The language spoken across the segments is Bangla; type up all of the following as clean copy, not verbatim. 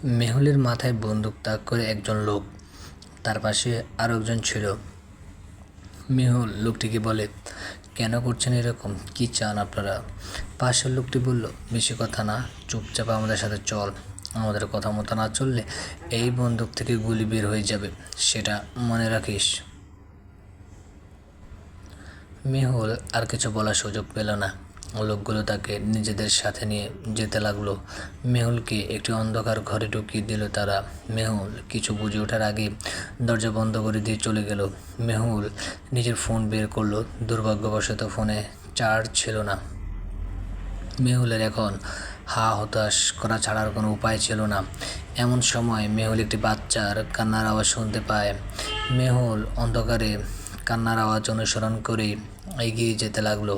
মেহুলের মাথায় বন্দুক তাক করে একজন লোক, তার পাশে আরও একজন ছিল। মেহুল লোকটিকে বলে, কেন করছেন এরকম, কি চান আপনারা? পাশের লোকটি বলল, বেশি কথা না, চুপচাপ আমাদের সাথে চল। আমাদের কথা মতো না চললে এই বন্দুক থেকে গুলি বের হয়ে যাবে, সেটা মনে রাখিস। মেহুল আর কিছু বলার সুযোগ পেল না। লোকগুলো তাকে নিজেদের সাথে নিয়ে যেতে লাগলো। মেহুলকে একটি অন্ধকার ঘরে ঢুকিয়ে দিল তারা। মেহুল কিছু বুঝে ওঠার আগে দরজা বন্ধ করে দিয়ে চলে গেল। মেহুল নিজের ফোন বের করলো। দুর্ভাগ্যবশত ফোনে চার্জ ছিল না। মেহুলের এখন হা হতাশ করা ছাড়ার কোনো উপায় ছিল না। এমন সময় মেহুল একটি বাচ্চার কান্নার আওয়াজ শুনতে পায়। মেহুল অন্ধকারে কান্নার আওয়াজ অনুসরণ করে এগিয়ে যেতে লাগলো।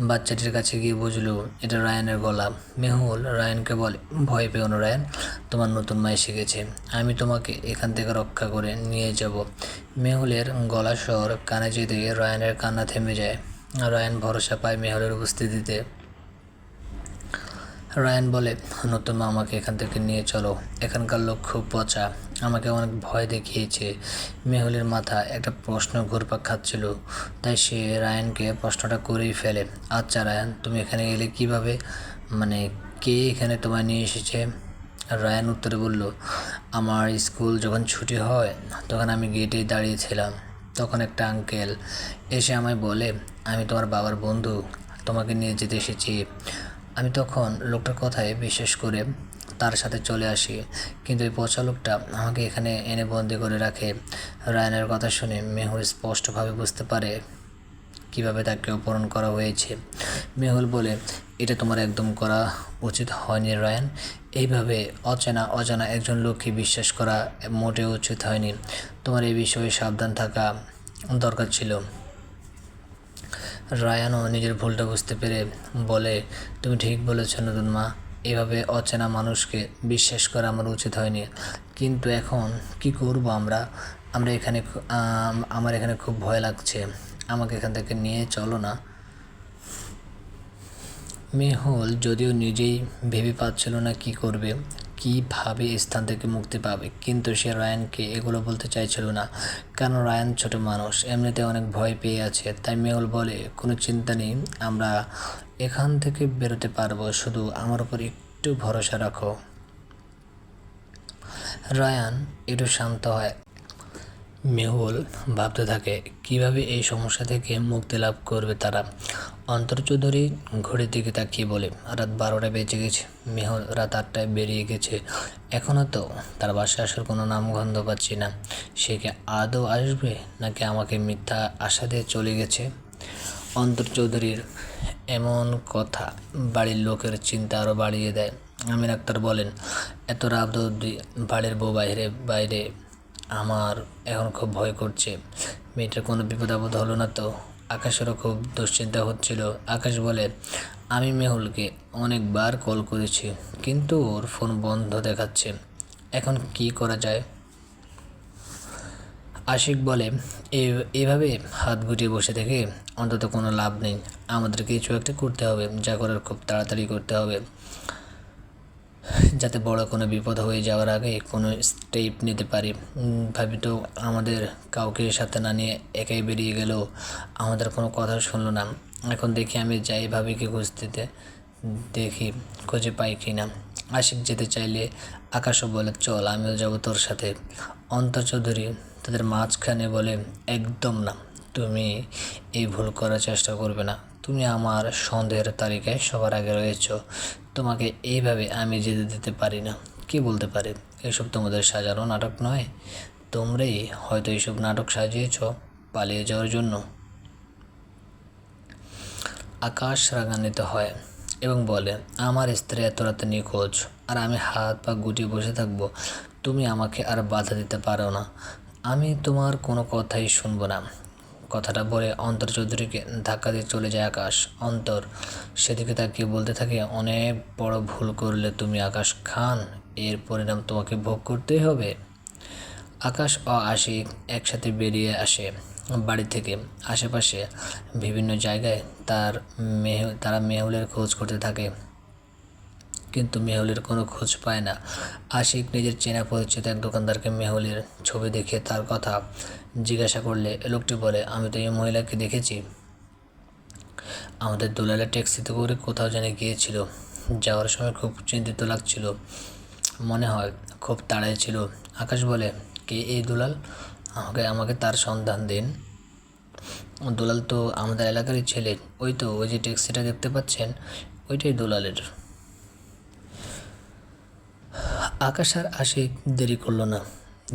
বাচ্চাটির কাছে গিয়ে বুঝলো এটা রায়ানের গলা। মেহুল রায়ানকে বলে, ভয় পেও না রায়ান, তোমার নতুন মা এসে গেছে, আমি তোমাকে এখান থেকে রক্ষা করে নিয়ে যাব। মেহুলের গলা স্বর কানে যেতে রায়ানের কান্না থেমে যায়। রায়ান ভরসা পায় মেহুলের উপস্থিতিতে। রায়ান বলে, নতুন মা, আমাকে এখান থেকে নিয়ে চলো, এখানকার লোক খুব পচা, আমাকে অনেক ভয় দেখিয়েছে। মেহুলের মাথা একটা প্রশ্ন ঘুরপাক খাচ্ছিল, তাই সে রায়ানকে প্রশ্নটা করেই ফেলে, আচ্ছা রায়ান, তুমি এখানে এলে কিভাবে, মানে কে এখানে তোমায় নিয়ে এসেছে? রায়ান উত্তরে বলল, আমার স্কুল যখন ছুটি হয় তখন আমি গেটেই দাঁড়িয়েছিলাম, তখন একটা আঙ্কেল এসে আমায় বলে, আমি তোমার বাবার বন্ধু, তোমাকে নিয়ে যেতে এসেছি। আমি তখন লোকটার কথায় বিশ্বাস করে তার সাথে চলে আসি, কিন্তু এই পচা লোকটা আমাকে এখানে এনে বন্দি করে রাখে। রায়ানের কথা শুনে মেহুল স্পষ্টভাবে বুঝতে পারে কিভাবে তাকে অপহরণ করা হয়েছে। মেহুল বলে, এটা তোমার একদম করা উচিত হয়নি রায়ান, এইভাবে অজানা একজন লোককে বিশ্বাস করা মোটেও উচিত হয়নি, তোমার এই বিষয়ে সাবধান থাকা দরকার ছিল। রায়ানও নিজের ভুলটা বুঝতে পেরে বলে, তুমি ঠিক বলেছ নতুন মা, এভাবে অচেনা মানুষকে বিশ্বাস করা আমার উচিত হয়নি, কিন্তু এখন কি করব আমরা আমরা এখানে আমার এখানে খুব ভয় লাগছে, আমাকে এখান থেকে নিয়ে চলো না। মেহুল যদিও নিজেই ভেবে পাচ্ছিল না কি করবে, কীভাবে স্থান থেকে মুক্তি পাবে, কিন্তু সে রায়ানকে এগুলো বলতে চাইছিল না, কারণ রায়ান ছোট মানুষ, এমনিতে অনেক ভয় পেয়ে আছে। তাই মেহুল বলে, কোনো চিন্তা নেই, আমরা এখান থেকে বেরোতে পারবো, শুধু আমার উপর একটু ভরসা রাখো। রায়ান একটু শান্ত হয়। মেহুল ভাবতে থাকে কিভাবে এই সমস্যা থেকে মুক্তি লাভ করবে তারা। অন্তর চৌধুরী ঘড়ির দিকে তাকিয়ে বলে, রাত 12টা বেজে গেছে, মেহুল রাত 8টায় বেরিয়ে গেছে, এখনও তো তার বাসায় আসার কোনো নামগন্ধ পাচ্ছি না। সে কি আদৌ আসবে, নাকি আমাকে মিথ্যা আশা দিয়ে চলে গেছে? অন্তর চৌধুরীর এমন কথা বাড়ির লোকের চিন্তা আরও বাড়িয়ে দেয়। আমির আক্তার বলেন, এত রাত অবধি বাড়ির বউ বাইরে বাইরে, আমার এখন খুব ভয় করছে, মেয়েটার কোনো বিপদ আপদ হলো না তো? আকাশেরও খুব দুশ্চিন্তা হচ্ছিল। আকাশ বলে, আমি মেহুলকে অনেকবার কল করেছি, কিন্তু ওর ফোন বন্ধ দেখাচ্ছে, এখন কি করা যায়? আশিক বলে, এভাবে হাত গুটিয়ে বসে থেকে অন্তত কোনো লাভ নেই, আমাদের কিছু একটা করতে হবে, যা করার খুব তাড়াতাড়ি করতে হবে, যাতে বড় কোনো বিপদ হয়ে যাওয়ার আগে কোনো স্টেপ নিতে পারি। ভাবি তো আমাদের কাউকে সাথে না নিয়ে একাই বেরিয়ে গেল, আমাদের কোনো কথা শুনলো না, এখন দেখি আমি যাই ভাবিকে খুঁজতে, দেখি খুঁজে পাই কি না। আশিক যেতে চাইলে আকাশও বলে, চল আমিও যাবো তোর সাথে। অন্তর চৌধুরী তাদের মাঝখানে বলে, একদম না, তুমি এই ভুল করার চেষ্টা করবে না, তুমি আমার সন্দেহের তালিকায় সবার আগে রয়েছ, তোমাকে এইভাবে আমি যেতে দিতে পারি না। কে বলতে পারে এসব তোমাদের সাজানো নাটক নয়? তোমরাই হয়তো এইসব নাটক সাজিয়েছ পালিয়ে যাওয়ার জন্য। আকাশ রাগান্বিত হয় এবং বলে, আমার স্ত্রী এত রাতে নিখোঁজ, আর আমি হাত পা গুটিয়ে বসে থাকবো? তুমি আমাকে আর বাধা দিতে পারো না, আমি তোমার কোনো কথাই শুনবো না। কথাটা বলে অন্তর চৌধুরীকে ধাক্কা দিয়ে চলে যায় আকাশ। অন্তর সেদিকে তাকিয়ে বলতে থাকে, অনেক বড় ভুল করলে তুমি আকাশ খান, এর পরিণাম তোমাকে ভোগ করতেই হবে। আকাশ ও আশিক একসাথে বেরিয়ে আসে বাড়ি থেকে। আশেপাশে বিভিন্ন জায়গায় তারা মেহুলের খোঁজ করতে থাকে। কিন্তু মেহুলের কোনো খোঁজ পায় না। আশিক নিজের চেনা পরিচিত এক দোকানদারকে মেহুলের ছবি দেখিয়ে তার কথা জিজ্ঞাসা করলে লোকটি বলে, আমি তো এই মহিলাকে দেখেছি, আমাদের দুলালে ট্যাক্সিতে করে কোথাও জানি গিয়েছিল, যাওয়ার সময় খুব চিন্তিত লাগছিল, মনে হয় খুব তাড়ায় ছিল। আকাশ বলে, কে এই দুলাল? আমাকে আমাকে তার সন্ধান দিন। দুলাল তো আমাদের এলাকারই ছেলে, ওই যে ট্যাক্সিটা দেখতে পাচ্ছেন, ওইটাই দুলালের। আকাশ আর আশিক দেরি করলো না,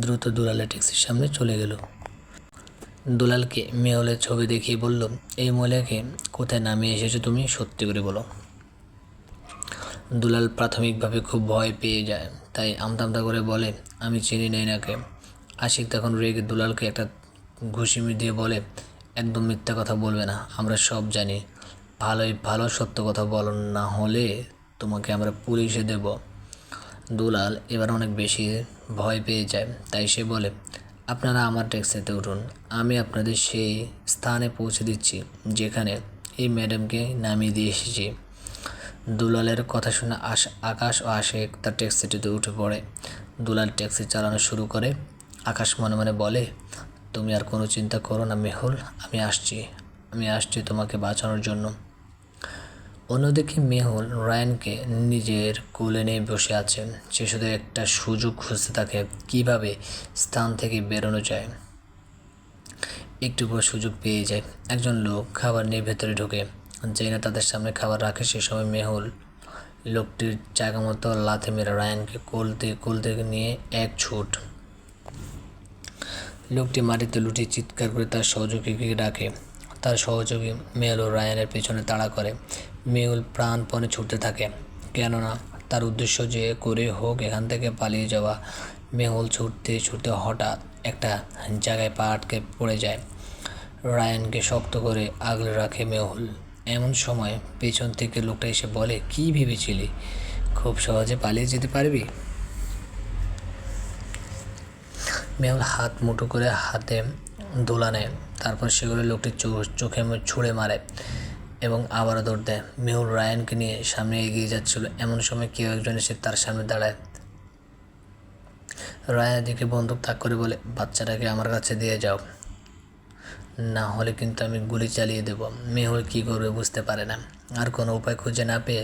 দ্রুত দুলালের ট্যাক্সির সামনে চলে গেল। দুলালকে মেহুলের ছবি দেখিয়ে বলল, এই মহিলাকে কোথায় নামিয়ে এসেছো তুমি, সত্যি করে বলো। দুলাল প্রাথমিকভাবে খুব ভয় পেয়ে যায়, তাই আমতা করে বলে, আমি চিনি না এনাকে। আশিক তখন রেগে দুলালকে একটা ঘুষিমি দিয়ে বলে, একদম মিথ্যা কথা বলবে না, আমরা সব জানি, ভালো সত্য কথা বলো, না হলে তোমাকে আমরা পুলিশে দেব। দুলাল এবার অনেক বেশি ভয় পেয়ে যায়, তাই সে বলে, আপনারা আমার ট্যাক্সিতে উঠুন, আমি আপনাদের সেই স্থানে পৌঁছে দিচ্ছি যেখানে এই ম্যাডামকে নামিয়ে দিয়ে এসেছি। দুলালের কথা শুনে আকাশ ও আশিক তার ট্যাক্সিটিতে উঠে পড়ে। দুলাল ট্যাক্সি চালানো শুরু করে। আকাশ মনে মনে বলে, তুমি আর কোনো চিন্তা করো না মেহুল, আমি আসছি তোমাকে বাঁচানোর জন্য। অন্যদিকে মেহুল রায়ানকে নিজের কোলে নিয়ে বসে আছে। সে শুধু একটা সুযোগ খুঁজতে থাকে, কীভাবে স্থান থেকে বেরোনো যায়। একটু পর সুযোগ পেয়ে যায়। একজন লোক খাবার নিয়ে ভেতরে ঢোকে, যেই না তাদের সামনে খাবার রাখে সে সময় মেহুল লোকটির জায়গা মতো লাথি মেরে রায়ানকে কোলতে নিয়ে এক ছুট। লোকটি মাটিতে লুটিয়ে চিৎকার করে তার সহযোগীকে ডাকে। তার সহযোগী মেহুল ও রায়ানের পেছনে তাড়া করে। মেহুল প্রাণপণে ছুটতে থাকে, কেননা তার উদ্দেশ্য যে করে হোক এখান থেকে পালিয়ে যাওয়া। মেহুল ছুটতে হঠাৎ একটা জায়গায় পা আটকে পড়ে যায়। রায়ানকে শক্ত করে আগলে রাখে মেহুল। এমন সময় পেছন থেকে লোকটা এসে বলে, কী ভেবেছিলি খুব সহজে পালিয়ে যেতে পারবি? মেহুল হাত মুঠো করে হাতে দোলা নেয়, তারপর সেগুলো লোকটির চোখে ছুঁড়ে মারে এবং আবারও দৌড় দেয়। মেহুল রায়ানকে নিয়ে সামনে এগিয়ে যাচ্ছিল, এমন সময় কেউ একজন এসে তার সামনে দাঁড়ায়। রায়ানের দিকে বন্দুক তাক করে বলে, বাচ্চাটাকে আমার কাছে দিয়ে যাও, না হলে কিন্তু আমি গুলি চালিয়ে দেব। মেহুল কী করবে বুঝতে পারে না। আর কোনো উপায় খুঁজে না পেয়ে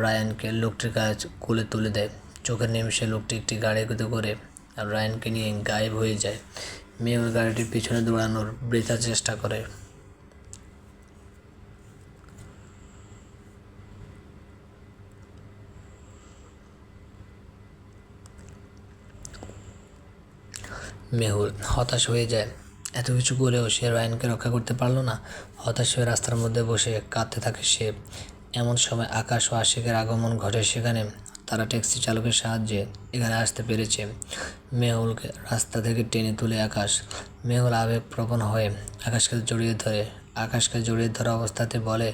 রায়ানকে লোকটির কাছে কোলে তুলে দেয়। চোখের নিমিষে লোকটি একটি গাড়িতে করে আর রায়ানকে নিয়ে গায়েব হয়ে যায়। মেহুল গাড়িটির পিছনে দৌড়ানোর বৃথা চেষ্টা করে। মেহুল হতাশ হয়ে যায়, এত কিছু করেও সে রায়ানকে রক্ষা করতে পারল না। হতাশ হয়ে রাস্তার মধ্যে বসে কাঁদতে থাকে সে। এমন সময় আকাশ ও আশিকের আগমন ঘটে সেখানে। তারা ট্যাক্সি চালকের সাহায্যে এখানে আসতে পেরেছে। মেহুলকে রাস্তা থেকে টেনে তুলে আকাশ। মেহুল আবেগপ্রবণ হয়ে আকাশকে জড়িয়ে ধরা অবস্থাতে বলে,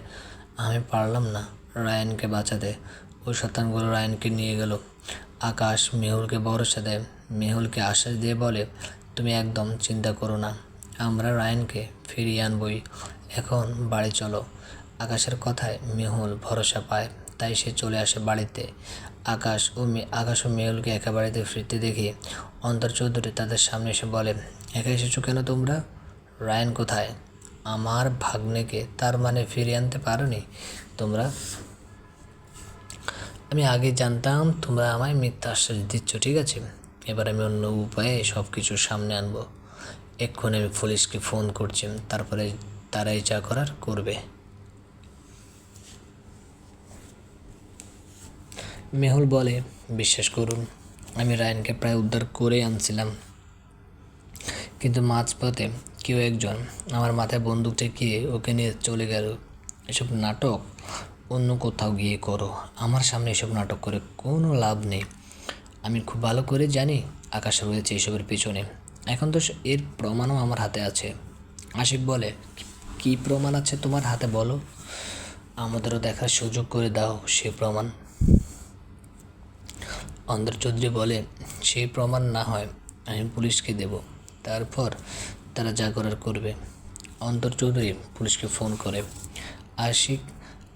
আমি পারলাম না রায়ানকে বাঁচাতে, ওই শতানগুলো রায়ানকে নিয়ে গেল। আকাশ মেহুলকে ভরসা দেয়, মেহুলকে আশ্বাস দিয়ে বলে, তুমি একদম চিন্তা করো না, আমরা রায়ানকে ফিরিয়ে আনবই, এখন বাড়ি চলো। আকাশের কথায় মেহুল ভরসা পায়, তাই সে চলে আসে বাড়িতে। আকাশ ও মেহুলকে একা বাড়িতে ফিরতে দেখে অন্তর চৌধুরী তাদের সামনে এসে বলে, একা এসেছো কেন তোমরা? রায়ান কোথায়? আমার ভাগ্নেকে তার মানে ফিরিয়ে আনতে পারোনি তোমরা? আমি আগে জানতাম তোমরা আমায় মিথ্যা আশ্বাস দিচ্ছ, ঠিক আছে, এবার আমি অন্য উপায়ে সব কিছু সামনে আনবো। এক্ষুনি আমি পুলিশকে ফোন করছি, তারপরে তারাই যা করার করবে। মেহুল বলে, বিশ্বাস করুন, আমি রায়ানকে প্রায় উদ্ধার করে আনছিলাম, কিন্তু মাঝপথে কেউ একজন আমার মাথায় বন্দুক ঠেকিয়ে ওকে নিয়ে চলে গেল। এসব নাটক অন্য কোথাও গিয়ে করো, আমার সামনে এসব নাটক করে কোনো লাভ নেই। আমি খুব ভালো করে জানি আকাশ রয়েছে এসবের পেছনে, এখন তো এর প্রমাণও আমার হাতে আছে। আশিক বলে, কী প্রমাণ আছে তোমার হাতে বলো, আমাদেরও দেখার সুযোগ করে দাও সে প্রমাণ। অন্তর চৌধুরী বলে, সেই প্রমাণ না হয় আমি পুলিশকে দেব, তারপর তারা যা করার করবে। অন্তর চৌধুরী পুলিশকে ফোন করে। আশিক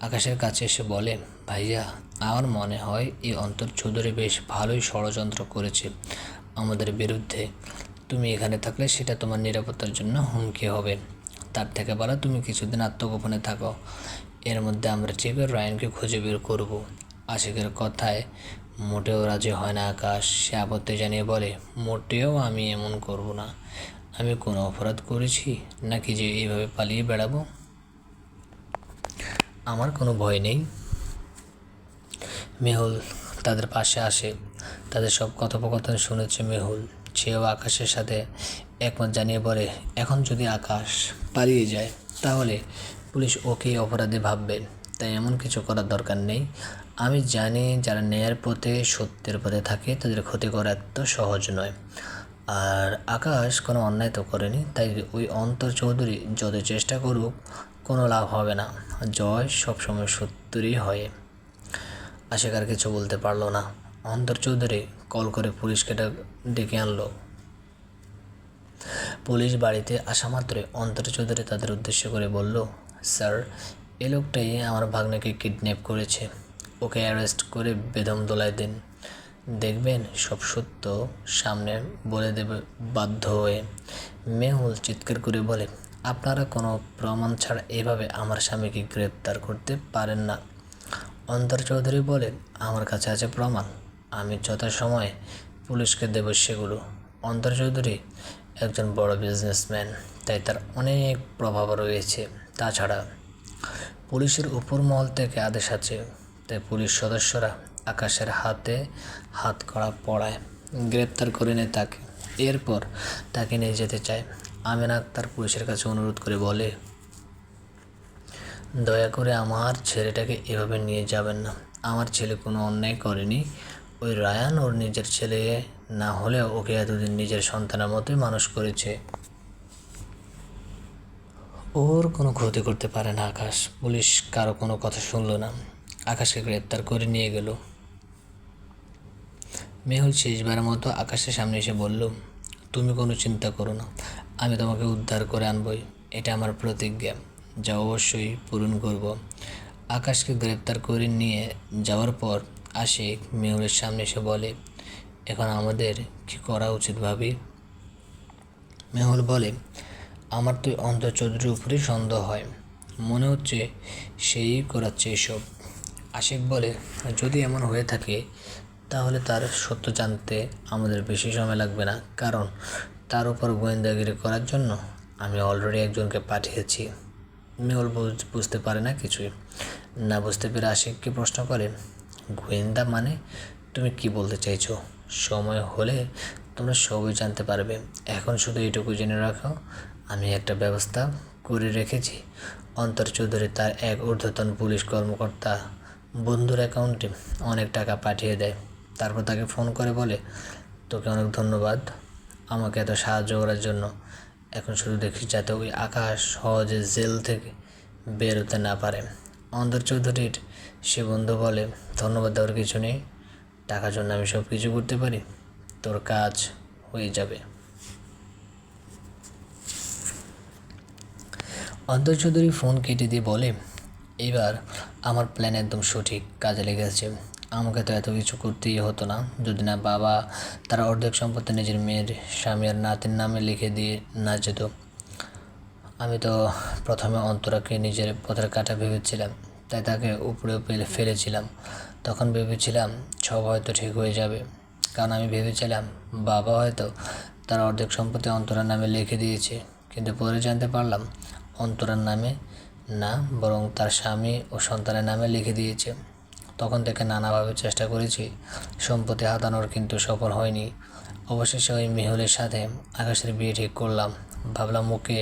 আকাশের কাছে এসে বলে, ভাইয়া আমার মনে হয় এই অন্তর চৌধুরী বেশ ভালোই ষড়যন্ত্র করেছে আমাদের বিরুদ্ধে। তুমি এখানে থাকলে সেটা তোমার নিরাপত্তার জন্য হুমকি হবে। তার থেকে ভালো তুমি কিছুদিন আত্মগোপনে থাকো। এর মধ্যে আমরা ঠিক রায়ানকে খুঁজে বের করব। আশিকের কথায় মোটেও রাজি হয় না আকাশ। সে আপত্তি জানিয়ে বলে, মোটেও আমি এমন করব না। আমি কোনো অপরাধ করেছি নাকি যে এইভাবে পালিয়ে বেড়াবো? আমার কোনো ভয় নেই। মেহুল তাদের পাশে আসে। তাদের সব কথোপকথন শুনেছে মেহুল। সেও আকাশের সাথে একমত জানিয়ে বলে, এখন যদি আকাশ পালিয়ে যায় তাহলে পুলিশ ওকেই অপরাধী ভাববে। তাই এমন কিছু করার দরকার নেই। আমি জানি যারা ন্যায়ের পথে সত্যের পথে থাকে তাদের ক্ষতি করা এত সহজ নয়। আর আকাশ কোনো অন্যায় তো করেনি, তাই ওই অন্তর চৌধুরী যত চেষ্টা করুক কোনো লাভ হবে না। জয় সবসময় সত্যেরই হয়। আশিক আর কিছু বলতে পারলো না। অন্তর চৌধুরী কল করে পুলিশকে ডেকে আনলো। পুলিশ বাড়িতে আসা মাত্রই অন্তর চৌধুরী তাদের উদ্দেশ্য করে বলল, স্যার, এই লোকটাই আমার ভাগ্নেকে কিডন্যাপ করেছে। ওকে অ্যারেস্ট করে বেদম দোলায় দিন। দেখবেন সব সত্য সামনে বলে দেবে বাধ্য হয়ে। মেহুল চিৎকার করে বলে, আপনারা কোনো প্রমাণ ছাড়া এভাবে আমার স্বামীকে গ্রেপ্তার করতে পারেন না। অন্তর চৌধুরী বলেন, আমার কাছে আছে প্রমাণ, আমি যথাসময়ে পুলিশকে দেব সেগুলো। অন্তর চৌধুরী একজন বড় বিজনেসম্যান, তাই তার অনেক প্রভাব রয়েছে। তাছাড়া পুলিশের উপর মহল থেকে আদেশ আছে, তাই পুলিশ সদস্যরা আকাশের হাতে হাত কড়া পড়ায় গ্রেপ্তার করে নেয় তাকে। এরপর তাকে নিয়ে যেতে চায়। আমিনা আক্তার পুলিশের কাছে অনুরোধ করে বলে, দয়া করে আমার ছেলেটাকে এভাবে নিয়ে যাবেন না। আমার ছেলে কোনো অন্যায় করেনি। ওই রায়ান ওর নিজের ছেলে না হলেও ওকে এতদিন নিজের সন্তানের মতোই মানুষ করেছে। ওর কোনো ক্ষতি করতে পারে না আকাশ। পুলিশ কারো কোনো কথা শুনলো না, আকাশকে গ্রেপ্তার করে নিয়ে গেল। মেহুল শেষবারের মতো আকাশের সামনে এসে বলল, তুমি কোনো চিন্তা করো না, আমি তোমাকে উদ্ধার করে আনবই। এটা আমার প্রতিজ্ঞা, যা অবশ্যই পূরণ করব। আকাশকে গ্রেপ্তার করে নিয়ে যাওয়ার পর আশিক মেহুলের সামনে এসে বলে, এখন আমাদের কি করা উচিত ভাবি? মেহুল বলে, আমার তো অন্তর চৌধুরীর উপরেই সন্দেহ হয়, মনে হচ্ছে সেই করাচ্ছে এসব। আশিক বলে, যদি এমন হয়ে থাকে তাহলে তার সত্য জানতে আমাদের বেশি সময় লাগবে না, কারণ তার উপর গোয়েন্দাগিরি করার জন্য আমি অলরেডি একজনকে পাঠিয়েছি। মেহুল বুঝতে পারে না কিছুই। না বুঝতে পেরে আশিককে প্রশ্ন করে, গোয়েন্দা মানে তুমি কি বলতে চাইছো? সময় হলে তোমরা সবই জানতে পারবে। এখন শুধু এইটুকু জেনে রাখো, আমি একটা ব্যবস্থা করে রেখেছি। অন্তর চৌধুরী তার এক ঊর্ধ্বতন পুলিশ কর্মকর্তা বন্ধুর অ্যাকাউন্টে অনেক টাকা পাঠিয়ে দেয়। তারপর তাকে ফোন করে বলে, তোকে অনেক ধন্যবাদ আমাকে এত সাহায্য করার জন্য। এখন শুধু দেখি যাতে ওই আকাশ সহজে জেল থেকে বেরোতে না পারে। অন্তর চৌধুরীর সে বন্ধু বলে, ধন্যবাদ দেওয়ার কিছু নেই, টাকার জন্য আমি সব কিছু করতে পারি, তোর কাজ হয়ে যাবে। অন্তর চৌধুরী ফোন কেটে দিয়ে বলে, এবার আমার প্ল্যান একদম সঠিক কাজে লেগেছে। আমাকে তো এত কিছু করতেই হতো না যদি না বাবা তার অর্ধেক সম্পত্তি নিজের মেয়ের স্বামী আর নাতির নামে লিখে দিয়ে না যেত। আমি তো প্রথমে অন্তরাকে নিজের পথের কাঁটা ভেবেছিলাম, তাই তাকে উপরে ফেলেছিলাম। তখন ভেবেছিলাম সব হয়তো ঠিক হয়ে যাবে, কারণ আমি ভেবেছিলাম বাবা হয়তো তার অর্ধেক সম্পত্তি অন্তরার নামে লিখে দিয়েছে। কিন্তু পরে জানতে পারলাম অন্তরার নামে না, বরং তার স্বামী ও সন্তানের নামে লিখে দিয়েছে। তখন থেকে নানাভাবে চেষ্টা করেছি সম্পত্তি হাতানোর, কিন্তু সফল হয়নি। অবশেষে ওই মেহুলের সাথে আকাশের বিয়ে ঠিক করলাম। ভাবলাম ওকে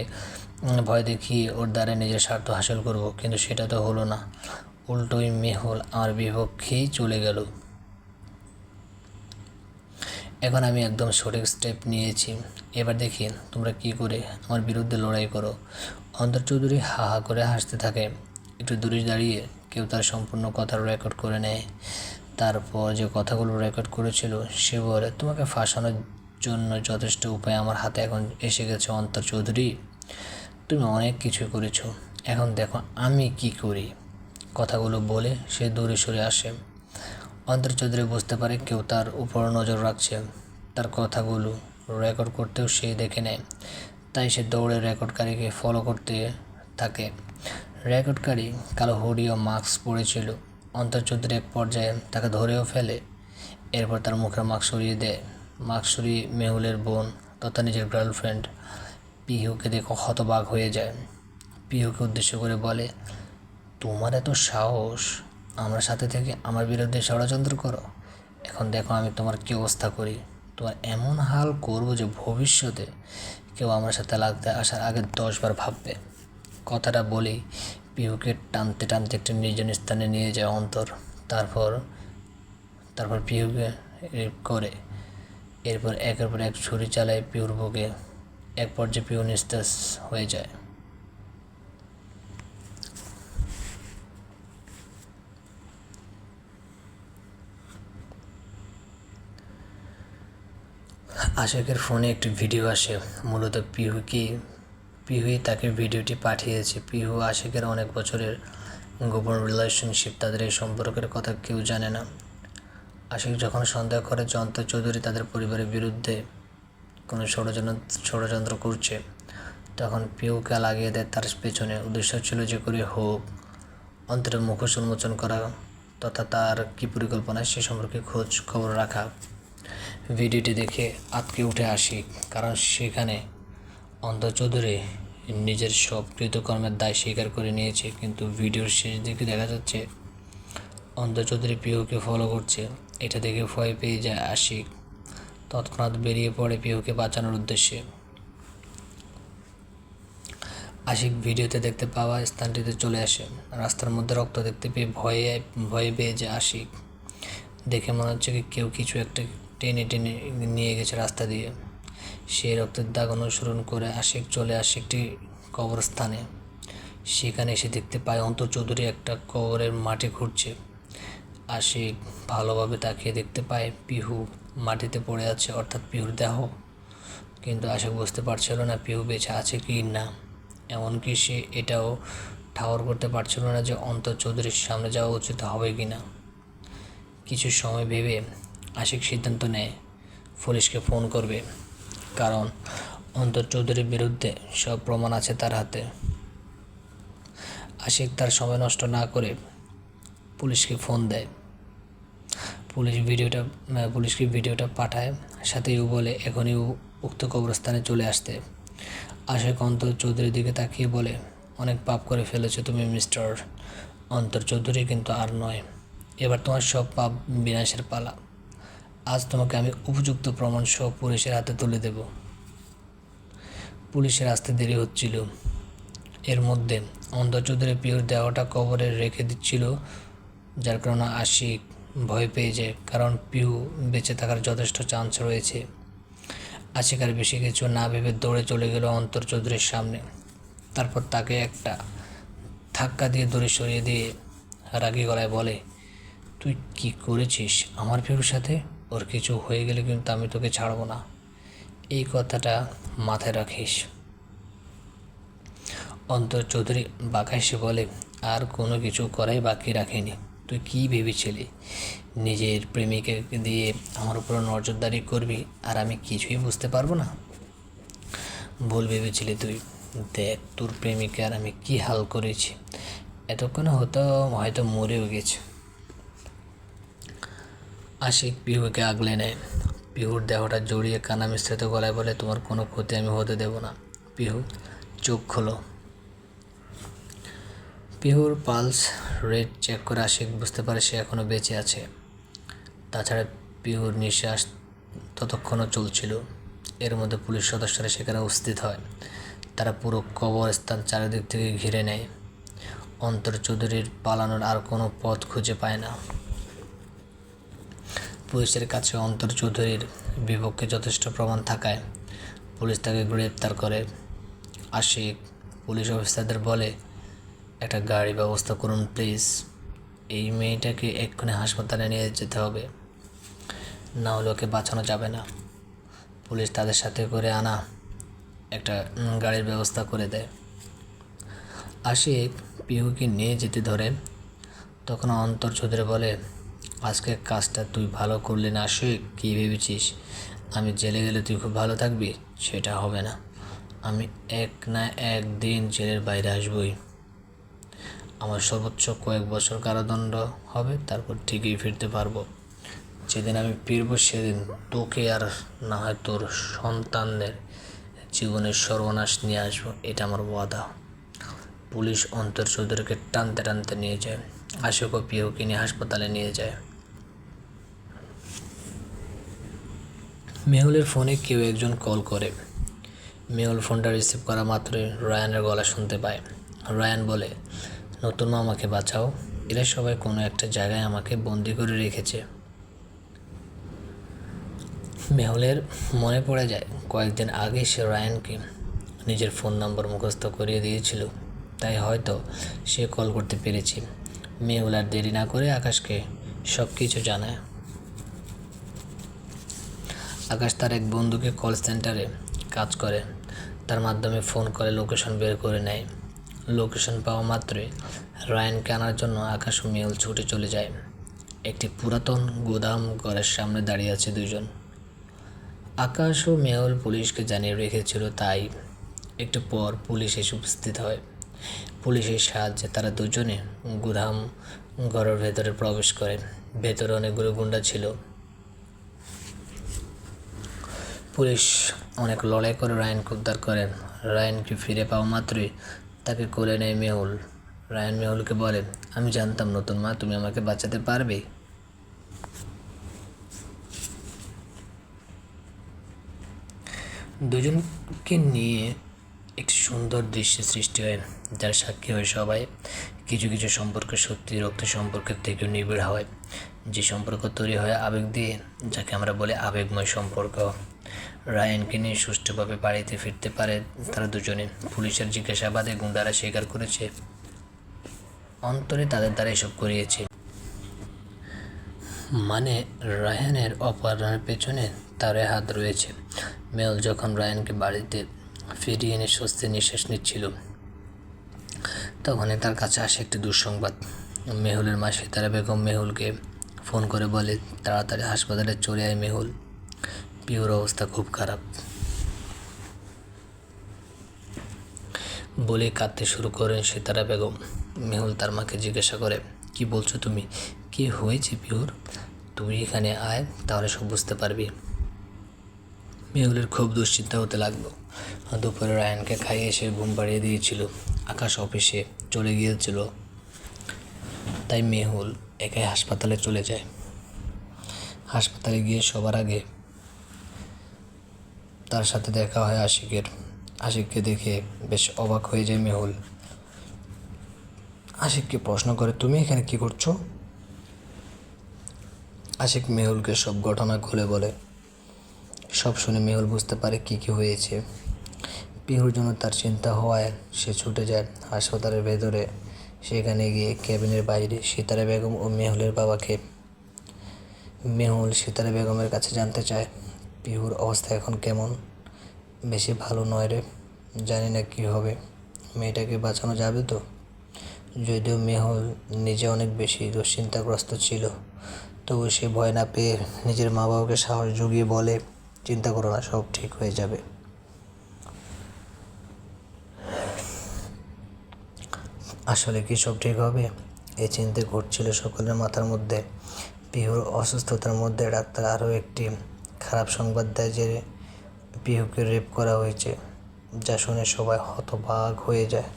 ভয় দেখিয়ে ওর দ্বারা নিজের স্বার্থ হাসিল করব, কিন্তু সেটা তো হলো না। উল্টো ওই মেহুল আমার বিপক্ষেই চলে গেল। এখন আমি একদম সঠিক স্টেপ নিয়েছি, এবার দেখি তোমরা কি করে আমার বিরুদ্ধে লড়াই করো। অন্তর চৌধুরী হা হা করে হাসতে থাকে। একটু দূরে দাঁড়িয়ে কেউ তার সম্পূর্ণ কথা রেকর্ড করে নেয়। তারপর যে কথাগুলো রেকর্ড করেছিল সে বলে, তোমাকে ফাঁসানোর জন্য যথেষ্ট উপায় আমার হাতে এখন এসে গেছে অন্তর চৌধুরী। তুমি অনেক কিছু করেছো, এখন দেখো আমি কি করি। কথাগুলো বলে সে দূরে সরে আসে। অন্তর চৌধুরী বুঝতে পারে কেউ তার উপর নজর রাখছে। তার কথাগুলো রেকর্ড করতেও সে দেখে নেয়, তাই সে দৌড়ে রেকর্ডকারীকে ফলো করতে থাকে। রেকর্ডকারী কালো হুডি ও মাস্ক পরেছিল। অন্তর চৌধুরী এক পর্যায়ে তাকে ধরেও ফেলে, এরপর তার মুখের মাস্ক সরিয়ে দেয়। মাস্ক সরিয়ে মেহুলের বোন তথা নিজের গার্লফ্রেন্ড পিহুকে দেখে হতবাক হয়ে যায়। পিহুকে উদ্দেশ্য করে বলে, তোমার এত সাহস, আমার সাথে থেকে আমার বিরুদ্ধে ষড়যন্ত্র করো। এখন দেখো আমি তোমার কী অবস্থা করি। তোমার এমন হাল করবো যে ভবিষ্যতে কেউ আমার সাথে লাগতে আসার আগে 10 বার ভাববে। কথাটা বলেই পিহুকে টানতে টানতে একটি নির্জন স্থানে নিয়ে যায় অন্তর। তারপর পিহুকে রেপ করে। এরপর একের পর এক ছুরি চালায় পিহুর বুকে। এক পর্যায়ে পিহু নিস্তেজ হয়ে যায়। আশিকের ফোনে একটি ভিডিও আসে। মূলত পিহুই তাকে ভিডিওটি পাঠিয়েছে। পিহু আশিকের অনেক বছরের গোপন রিলেশনশিপ, তাদের এই সম্পর্কের কথা কেউ জানে না। আশিক যখন সন্দেহ করে যে অন্তর চৌধুরী তাদের পরিবারের বিরুদ্ধে কোনো ষড়যন্ত্র করছে, তখন পিহুকে লাগিয়ে দেয় তার পেছনে। উদ্দেশ্য ছিল যে করে হোক অন্তরের মুখোশ উন্মোচন করা তথা তার কী পরিকল্পনা সে সম্পর্কে খোঁজ খবর রাখা। ভিডিওটি দেখে আঁতকে উঠে আশিক, কারণ সেখানে অন্তর চৌধুরী নিজের সব কৃতকর্মের দায় স্বীকার করে নিয়েছে। কিন্তু ভিডিওর শেষ দিকে দেখা যাচ্ছে অন্তর চৌধুরী পিহুকে ফলো করছে। এটা দেখে ভয় পেয়ে যায় আশিক। তৎক্ষণাৎ বেরিয়ে পড়ে পিহুকে বাঁচানোর উদ্দেশ্যে। আশিক ভিডিওতে দেখতে পাওয়া স্থানটিতে চলে আসে। রাস্তার মধ্যে রক্ত দেখতে পেয়ে ভয়ে পেয়ে যায় আশিক। দেখে মনে হচ্ছে কি কেউ কিছু একটা টেনে টেনে নিয়ে গেছে রাস্তা দিয়ে। সেই রক্তের দাগ অনুসরণ করে আশিক চলে আসে একটি কবরস্থানে। সেখানে এসে দেখতে পায় অন্তর চৌধুরী একটা কবরের মাটি খুঁড়ছে। আশিক ভালোভাবে তাকিয়ে দেখতে পায় পিহু মাটিতে পড়ে আছে, অর্থাৎ পিহুর দেহ। কিন্তু আশিক বুঝতে পারছিল না পিহু বেঁচে আছে কি না। এমনকি সে এটাও ঠাহর করতে পারছিল না যে অন্তর চৌধুরীর সামনে যাওয়া উচিত হবে কি না। কিছু সময় ভেবে আশিক সিদ্ধান্ত নেয় পুলিশকে ফোন করবে, কারণ অন্তর চৌধুরীর বিরুদ্ধে সব প্রমাণ আছে তার হাতে। আশিক তার সময় নষ্ট না করে পুলিশকে ফোন দেয়। পুলিশকে ভিডিওটা পাঠায়, সাথেও বলে এখনই উক্ত কবরস্থানে চলে আসতে। আশিক অন্তর চৌধুরীর দিকে তাকিয়ে বলে, অনেক পাপ করে ফেলেছো তুমি মিস্টার অন্তর চৌধুরী, কিন্তু আর নয়। এবার তোমার সব পাপ বিনাশের পালা। আজ তোমাকে আমি উপযুক্ত প্রমাণ সহ পুলিশের হাতে তুলে দেব। পুলিশের আসতে দেরি হচ্ছিল। এর মধ্যে অন্তর চৌধুরী পিহুর দেহটা কবরে রেখে দিচ্ছিল, যার কারণে আশিক ভয় পেয়ে যায়, কারণ পিহু বেঁচে থাকার যথেষ্ট চান্স রয়েছে। আশিক আর বেশি কিছু না ভেবে দৌড়ে চলে গেল অন্তর চৌধুরীর সামনে। তারপর তাকে একটা ধাক্কা দিয়ে দড়ি সরিয়ে দিয়ে রাগী গলায় বলে, তুই কি করেছিস আমার পিহুর সাথে? ওর কিছু হয়ে গেলে কিন্তু আমি তোকে ছাড়বো না, এই কথাটা মাথায় রাখিস। অন্তর চৌধুরী বাঁকা হেসে বলে, আর কোনো কিছু করাই বাকি রাখেনি। তুই কী ভেবেছিলি নিজের প্রেমিকাকে দিয়ে আমার উপর নজরদারি করবি আর আমি কিছুই বুঝতে পারবো না? ভুল ভেবেছিলি তুই। দেখ তোর প্রেমিকার আমি কি হাল করেছি, এতক্ষণে হয়তো মরেও গেছে। আশিক পিহুকে আগলে নেয়। পিহুর দেহটা জড়িয়ে কান্না মিশ্রিত গলায় বলে, তোমার কোনো ক্ষতি আমি হতে দেব না। পিহু চোখ খোলো। পিহুর পালস রেট চেক করে আশিক বুঝতে পারে সে এখনও বেঁচে আছে। তাছাড়া পিহুর নিঃশ্বাস ততক্ষণও চলছিল। এর মধ্যে পুলিশ সদস্যরা সেখানে উপস্থিত হয়। তারা পুরো কবরস্থান চারিদিক থেকে ঘিরে নেয়। অন্তর চৌধুরীর পালানোর আর কোনো পথ খুঁজে পায় না। পুলিশের কাছে অন্তর চৌধুরীর বিপক্ষে যথেষ্ট প্রমাণ থাকায় পুলিশ তাকে গ্রেপ্তার করে। আশিক পুলিশ অফিসারদের বলে, একটা গাড়ি ব্যবস্থা করুন প্লিজ, এই মেয়েটাকে এক্ষুনি হাসপাতালে নিয়ে যেতে হবে, না হলে ওকে বাঁচানো যাবে না। পুলিশ তাদের সাথে করে আনা একটা গাড়ির ব্যবস্থা করে দেয়। আশিক পিহুকে নিয়ে যেতে ধরে, তখন অন্তর চৌধুরী বলে, আজকের কাজটা তুই ভালো করলি না আশিক? কী ভেবেছিস আমি জেলে গেলে তুই খুব ভালো থাকবি? সেটা হবে না। আমি এক না একদিন জেলের বাইরে আসবই। আমার সর্বোচ্চ কয়েক বছর কারাদণ্ড হবে, তারপর ঠিকই ফিরতে পারবো। যেদিন আমি ফিরবো সেদিন তোকে আর না হয় তোর সন্তানদের জীবনের সর্বনাশ নিয়ে আসবো, এটা আমার ওয়াদা। পুলিশ অন্তর চৌধুরীকে টানতে টানতে নিয়ে যায়। আশোক ও পিহুকে নিয়ে হাসপাতালে নিয়ে যায়। মেহুলের ফোনে কেউ একজন কল করে। মেহুল ফোনটা রিসিভ করা মাত্রই রায়ানের গলা শুনতে পায়। রায়ান বলে, নতুন মা, আমাকে বাঁচাও। এরা সবাই কোনো একটা জায়গায় আমাকে বন্দি করে রেখেছে। মেহুলের মনে পড়ে যায় কয়েকদিন আগে সে রায়ানকে নিজের ফোন নম্বর মুখস্থ করিয়ে দিয়েছিল, তাই হয়তো সে কল করতে পেরেছে। মেহুল আর দেরি না করে আকাশকে সব কিছু জানায়। আকাশ তার এক বন্ধুকে কল সেন্টারে কাজ করে, তার মাধ্যমে ফোন করে লোকেশন বের করে নেয়। লোকেশন পাওয়া মাত্রই রায়ানকে আনার জন্য আকাশ ও মেহুল ছুটে চলে যায়। একটি পুরাতন গুদাম ঘরের সামনে দাঁড়িয়ে আছে দুজন। আকাশ ও মেহুল পুলিশকে জানিয়ে রেখেছিল, তাই একটু পর পুলিশ এসে উপস্থিত হয়। পুলিশের সাহায্যে তারা দুজনে গুদাম ঘরের ভেতরে প্রবেশ করে। ভেতরে অনেকগুলো গুন্ডা ছিল। পুলিশ অনেক লড়াই করে রায়ানকে উদ্ধার করেন। রায়ানকে ফিরে পাওয়া মাত্রই তাকে কোলে নেয় মেহুল। রায়ান মেহুলকে বলে, আমি জানতাম নতুন মা তুমি আমাকে বাঁচাতে পারবে। দুজনকে নিয়ে একটি সুন্দর দৃশ্যের সৃষ্টি হয়, যার সাক্ষী হয় সবাই। কিছু কিছু সম্পর্ক সত্যি রক্ত সম্পর্কের থেকেও নিবিড় হয়। যে সম্পর্ক তৈরি হয় আবেগ দিয়ে, যাকে আমরা বলি আবেগময় সম্পর্ক। রায়ানকে নিয়ে সুষ্ঠুভাবে বাড়িতে ফিরতে পারে তারা দুজনে। পুলিশের জিজ্ঞাসাবাদে গুন্ডারা স্বীকার করেছে অন্তরে তাদের দ্বারা এসব করিয়েছে। মানে রায়ানের অপহরণের পেছনে তার হাত রয়েছে। মেহুল যখন রায়ানকে বাড়িতে ফিরিয়ে এনে স্বস্তি নিঃশ্বাস নিচ্ছিল, তখনই তার কাছে আসে একটি দুঃসংবাদ। মেহুলের মা সিতারা বেগম মেহুলকে ফোন করে বলে, তাড়াতাড়ি হাসপাতালে চলে আয় মেহুল, পিহুর অবস্থা খুব খারাপ। বলে কাঁদতে শুরু করেন সিতারা বেগম। মেহুল তার মাকে জিজ্ঞাসা করে, কি বলছো তুমি? কি হয়েছে পিহুর? তুই এখানে আয়, তাহলে সব বুঝতে পারবি। মেহুলের খুব দুশ্চিন্তা হতে লাগলো। দুপুরে রায়ানকে খাইয়ে এসে ঘুম পাড়িয়ে দিয়েছিল। আকাশ অফিসে চলে গিয়েছিল, তাই মেহুল একাই হাসপাতালে চলে যায়। হাসপাতালে গিয়ে সবার আগে তার সাথে দেখা হয় আশিকের। আশিককে দেখে বেশ অবাক হয়ে যায় মেহুল। আশিককে প্রশ্ন করে, তুমি এখানে কি করছো? আশিক মেহুলকে সব ঘটনা খুলে বলে। সব শুনে মেহুল বুঝতে পারে কি কি হয়েছে। পিহুর জন্য তার চিন্তা হওয়ায় সে ছুটে যায় হাসপাতালের ভেতরে। সেখানে গিয়ে কেবিনের বাইরে সিতারা বেগম ও মেহুলের বাবাকে। মেহুল সিতারা বেগমের কাছে জানতে চায়, পিহুর অবস্থা এখন কেমন? বেশি ভালো নয় রে, জানি না কী হবে। মেয়েটাকে বাঁচানো যাবে তো? যদিও মেহুল নিজে অনেক বেশি দুশ্চিন্তাগ্রস্ত ছিল, তবু সে ভয় না পেয়ে নিজের মা বাবাকে সাহস জুগিয়ে বলে, চিন্তা করো না, সব ঠিক হয়ে যাবে। আসলে কি সব ঠিক হবে? এই চিন্তা ঘটছিল সকলের মাথার মধ্যে। পিহুর অসুস্থতার মধ্যে ডাক্তার আরও একটি খারাপ সংবাদ দেয় যে পিহুকে রেপ করা হয়েছে, যা শুনে সবাই হতবাক হয়ে যায়।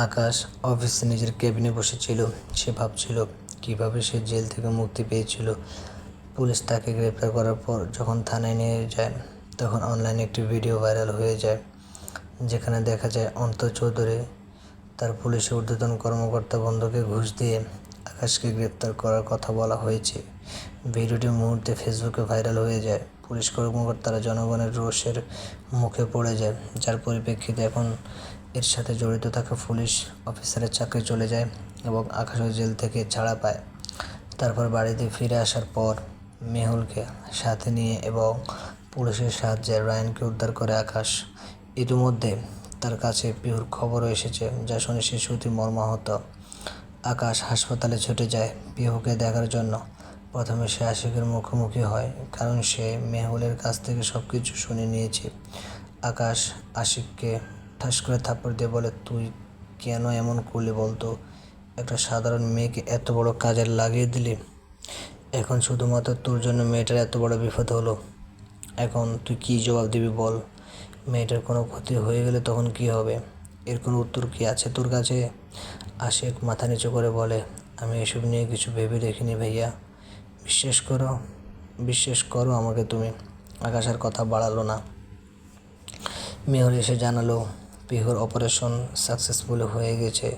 আকাশ অফিসে নিজের কেবিনে বসেছিল। সে ভাবছিল কিভাবে সে জেল থেকে মুক্তি পেয়েছিল। পুলিশ তাকে গ্রেপ্তার করার পর যখন থানায় নিয়ে যায়, তখন অনলাইনে একটি ভিডিও ভাইরাল হয়ে যায়, যেখানে দেখা যায় অন্তর চৌধুরী তার পুলিশের ঊর্ধ্বতন কর্মকর্তা বন্ধুকে ঘুষ দিয়ে আকাশকে গ্রেপ্তার করার কথা বলা হয়েছে। ভিডিওটি মুহূর্তে ফেসবুকে ভাইরাল হয়ে যায়। পুলিশ কর্মকর্তারা জনগণের রোষের মুখে পড়ে যায়, যার পরিপ্রেক্ষিতে এখন এর সাথে জড়িত থাকা পুলিশ অফিসারের চাকরি চলে যায় এবং আকাশও জেল থেকে ছাড়া পায়। তারপর বাড়িতে ফিরে আসার পর মেহুলকে সাথে নিয়ে এবং পুলিশের সাহায্যে রায়ানকে উদ্ধার করে আকাশ। ইতিমধ্যে তার কাছে পিহুর খবরও এসেছে, যা শুনে সে সত্যি মর্মাহত। আকাশ হাসপাতালে ছুটে যায় পিহুকে দেখার জন্য। প্রথমে সে আশিকের মুখোমুখি হয়, কারণ সে মেহুলের কাছ থেকে সব কিছু শুনে নিয়েছে। আকাশ আশিককে ঠাস করে থাপ্পড় দিয়ে বলে, তুই কেন এমন করলি বলতো? একটা সাধারণ মেয়েকে এত বড় কাজে লাগিয়ে দিলি। এখন শুধুমাত্র তোর জন্য মেয়েটার এত বড় বিপদ হলো। এখন তুই কী জবাব দিবি বল? মেয়েটার কোনো ক্ষতি হয়ে গেলে তখন কি হবে? এর কোনো উত্তর কি আছে তোর কাছে? আশিক মাথা নিচু করে বলে, আমি এসব নিয়ে কিছু ভেবে দেখিনি ভাইয়া। বিশ্বাস করো আমাকে তুমি। আকাশ আর কথা বাড়ালো না। মেহুল এসে জানালো পিহুর অপারেশন সাকসেসফুল হয়ে গেছে।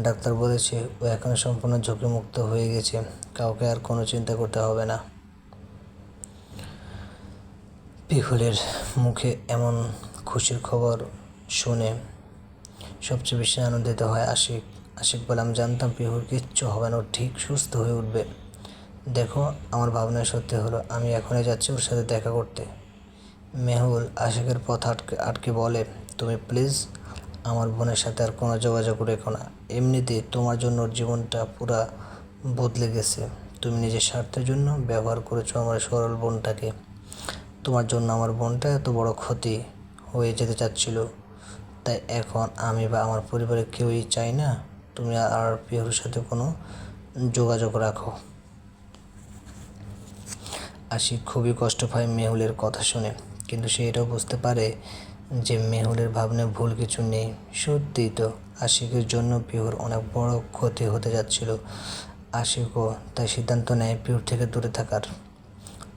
ডাক্তার বলেছে ও এখন সম্পূর্ণ ঝুঁকিমুক্ত হয়ে গেছে, কাউকে আর কোনো চিন্তা করতে হবে না। পিহুলের মুখে এমন খুশির খবর শুনে সবচেয়ে বেশি আনন্দিত হয় আশিক বলে, আমি জানতাম পিহুর কিচ্ছু হবে না, ও ঠিক সুস্থ হয়ে উঠবে। দেখো আমার ভাবনা সত্যি হলো, আমি এখনই যাচ্ছি ওর সাথে দেখা করতে। মেহুল আশিকের পথ আটকে বলে, তুমি প্লিজ আমার বোনের সাথে আর কোনো যোগাযোগ রেখো না। এমনিতেই তোমার জন্য ওর জীবনটা পুরা বদলে গেছে। তুমি নিজের স্বার্থের জন্য ব্যবহার করেছো আমার সরল বোনটাকে। তোমার জন্য আমার বোনটা এত বড় ক্ষতি হয়ে যেতে চাচ্ছিল, তাই এখন আমি বা আমার পরিবারের কেউই চাই না তুমি আর পিহুর সাথে কোনো যোগাযোগ রাখো। আশিক খুবই কষ্ট পায় মেহুলের কথা শুনে, কিন্তু সে এটাও বুঝতে পারে যে মেহুলের ভাবনায় ভুল কিছু নেই। সত্যিই তো আশিকের জন্য পিহুর অনেক বড় ক্ষতি হতে যাচ্ছিল। আশিকও তাই সিদ্ধান্ত নেয় পিহুর থেকে দূরে থাকার।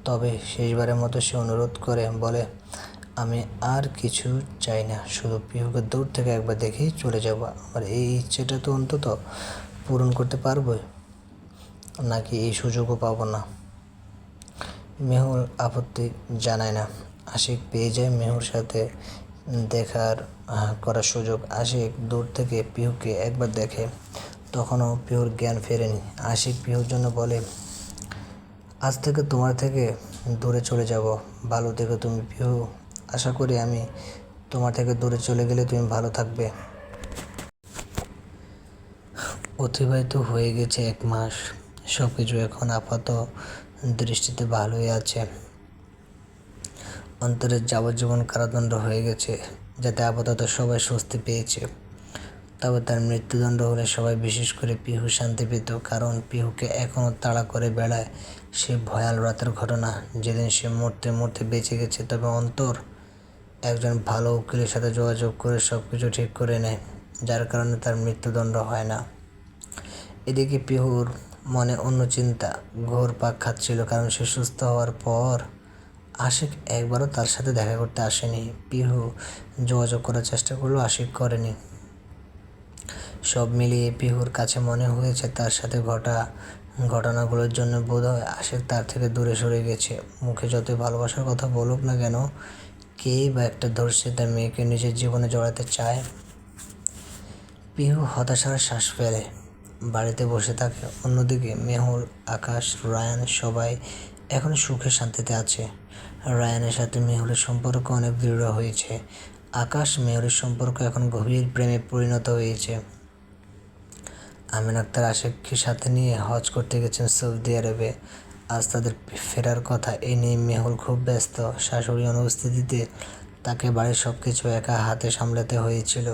তবে শেষবারের মতো সে অনুরোধ করে বলে, আমি আর কিছু চাই না, শুধু পিহুকে দূর থেকে একবার দেখেই চলে যাব। আমার এই ইচ্ছেটা তো অন্তত পূরণ করতে পারবো, নাকি এই সুযোগও পাবো না? মেহুল আপত্তি জানায় না। আশিক পেয়ে যায় মেহুর সাথে দেখার করার সুযোগ। আশিক দূর থেকে পিহুকে একবার দেখে, তখনও পিহুর জ্ঞান ফেরেনি। আশিক পিহুর জন্য বলে, আজ থেকে তোমার থেকে দূরে চলে যাব, ভালো থেকো তুমি পিহু। আশা করি আমি তোমার থেকে দূরে চলে গেলে তুমি ভালো থাকবে। অতিবাহিত হয়ে গেছে 1 মাস। সব কিছু এখন আপাত দৃষ্টিতে ভালোই আছে। অন্তরের যাবজ্জীবন কারাদণ্ড হয়ে গেছে, যাতে আপাতত সবাই স্বস্তি পেয়েছে। তবে তার মৃত্যুদণ্ড হলে সবাই, বিশেষ করে পিহু, শান্তি পেত, কারণ পিহুকে এখনও তাড়া করে বেড়ায় সে ভয়াল রাতের ঘটনা, যেদিন সে মরতে মরতে বেঁচে গেছে। তবে অন্তর একজন ভালো উকিলের সাথে যোগাযোগ করে সব কিছু ঠিক করে নেয়, যার কারণে তার মৃত্যুদণ্ড হয় না। এদিকে পিহুর মনে অন্য চিন্তা ঘুরপাক খাচ্ছিল, কারণ সে সুস্থ হওয়ার পর আশিক একবারও তার সাথে দেখা করতে আসেনি। পিহু যোগাযোগ করার চেষ্টা করলেও আশিক করেনি। সব মিলিয়ে পিহুর কাছে মনে হয়েছে তার সাথে ঘটনাগুলোর জন্য বোধহয় আশিক তার থেকে দূরে সরে গেছে। মুখে যতই ভালোবাসার কথা বলুক না কেন, কেই বা একটা ধর্ষে তার মেয়েকে নিজের জীবনে জড়াতে চায়। পিহু হতাশার শ্বাস ফেলে, বাড়িতে বসে থাকে। অন্যদিকে মেহুল, আকাশ, রায়ান সবাই এখন সুখে শান্তিতে আছে। রায়ানের সাথে মেহুলের সম্পর্ক অনেক দৃঢ় হয়েছে। আকাশ মেহুলের সম্পর্ক এখন গভীর প্রেমে পরিণত হয়েছে। আমিন আক্তার আশিককে সাথে নিয়ে হজ করতে গেছেন সৌদি আরবে। আজ তাদের ফেরার কথা, এই নিয়ে মেহুল খুব ব্যস্ত। শাশুড়ি অনুপস্থিতিতে তাকে বাড়ির সব কিছু একা হাতে সামলাতে হয়েছিল।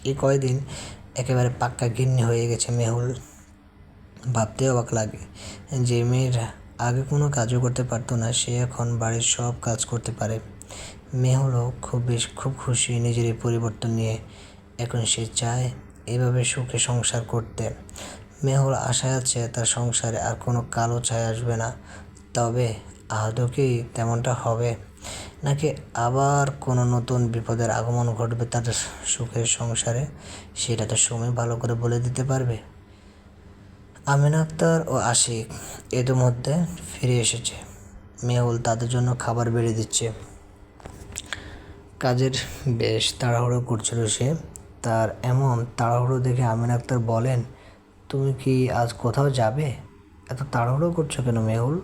এই কয়দিন একেবারে পাক্কা গিন্নি হয়ে গেছে মেহুল। ভাবতে অবাক লাগে যে মেয়েরা আগে কোনো কাজও করতে পারতো না, সে এখন বাড়ির সব কাজ করতে পারে। মেহুলও খুব খুশি নিজের এই পরিবর্তন নিয়ে। এখন সে চায় এভাবে সুখে সংসার করতে। মেহুল আশায় আছে তার সংসারে আর কোনো কালো ছায়া আসবে না। তবে আদৌ কি তেমনটা হবে, নাকি আবার কোনো নতুন বিপদের আগমন ঘটবে তার সুখের সংসারে, সেটা তো সময় ভালো করে বলে দিতে পারবে। আমিন আক্তার ও আশিক ইতিমধ্যে ফিরে এসেছে। মেহুল তাদের জন্য খাবার বেড়ে দিচ্ছে। কাজের বেশ তাড়াহুড়ো করছিল সে। তার এমন তাড়াহুড়ো দেখে আমিন আক্তার বলেন, তুমি কি আজ কোথাও যাবে? এত তাড়াহুড়ো করছো কেন মেহুল?